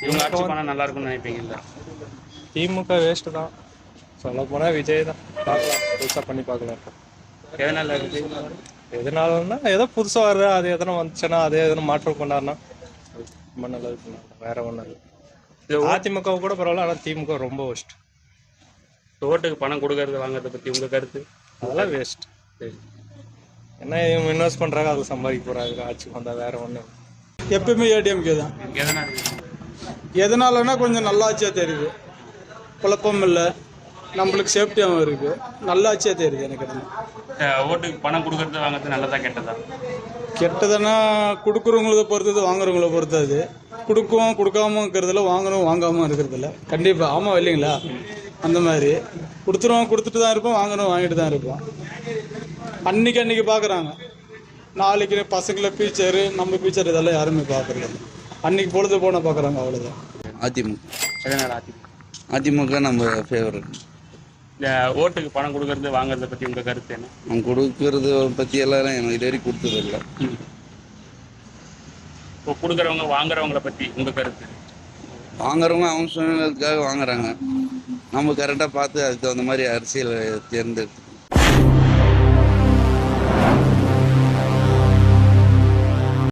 இவங்க ஆட்சி பண்ணால் நல்லா இருக்கும்னு நினைப்பீங்கல்ல? திமுக வேஸ்ட் தான். சொல்ல போனால் விஜய் தான். பார்க்கலாம், புதுசாக பண்ணி பார்க்கலாம். எதனால விஜய்? எதனாலன்னா ஏதோ புதுசாக வருது, அது எதனா வந்துச்சுன்னா அதே எதனா மாற்றம் பண்ணாருன்னா ரொம்ப நல்லது பண்ணாங்க. வேற ஒன்றும் இல்லை. அதிமுக கூட பரவாயில்ல, ஆனால் திமுக ரொம்ப வேஸ்ட். ஓட்டுக்கு பணம் கொடுக்கறது வாங்குறத பற்றி உங்கள் கருத்து? அதெல்லாம் வேஸ்ட். என்ன இவங்க இன்வெஸ்ட் பண்ணுறாங்க, அதை சம்பாதிக்க போகிறாங்க. ஆட்சிக்கு வந்தால் வேற ஒன்று. எப்பவுமே ஏடிஎம்கே தான். எதனால? எதனாலன்னா கொஞ்சம் நல்லாட்சியாக தெரியுது, குழப்பம் இல்லை, நம்மளுக்கு சேஃப்டியாகவும் இருக்குது, நல்லாட்சியாக தெரியுது எனக்கு. ஓட்டுக்கு பணம் கொடுக்கறது வாங்குறது நல்லதா கெட்டதா? கெட்டதுன்னா கொடுக்குறவங்களத பொறுத்தது, வாங்குறவங்கள பொறுத்தது. கொடுக்காம இருக்கிறதில்ல, வாங்கணும் வாங்காமல் இருக்கிறதில்ல. கண்டிப்பாக ஆமாம் இல்லைங்களா? அந்த மாதிரி கொடுத்துட்டு தான் இருப்போம், வாங்கணும் வாங்கிட்டு தான் இருப்போம். அன்னைக்கு பார்க்குறாங்க, நாளைக்கு பசங்களை ஃபியூச்சரு, நம்ம ஃபியூச்சர் இதெல்லாம் யாருமே பார்க்குறது இல்லை. அன்னைக்கு பொழுது போனால் பார்க்குறாங்க, அவ்வளோதான். அதிமுக. எதனால அதிமுக? அதிமுக நம்ம ஃபேவரட். இந்த ஓட்டுக்கு பணம் கொடுக்கறது வாங்குறத பற்றி உங்கள் கருத்து என்ன? அவங்க கொடுக்கறது பற்றி எல்லாம் எனக்கு இது வரைக்கும் கொடுத்ததில்லை. இப்போ கொடுக்குறவங்க வாங்குறவங்கள பற்றி உங்கள் கருத்து? வாங்குறவங்க அவங்க சூழ்நிலைக்காக வாங்குறாங்க. நம்ம கரெக்டாக பார்த்து அதுக்கு தகுந்த மாதிரி அரசியல் தேர்ந்தெடுத்து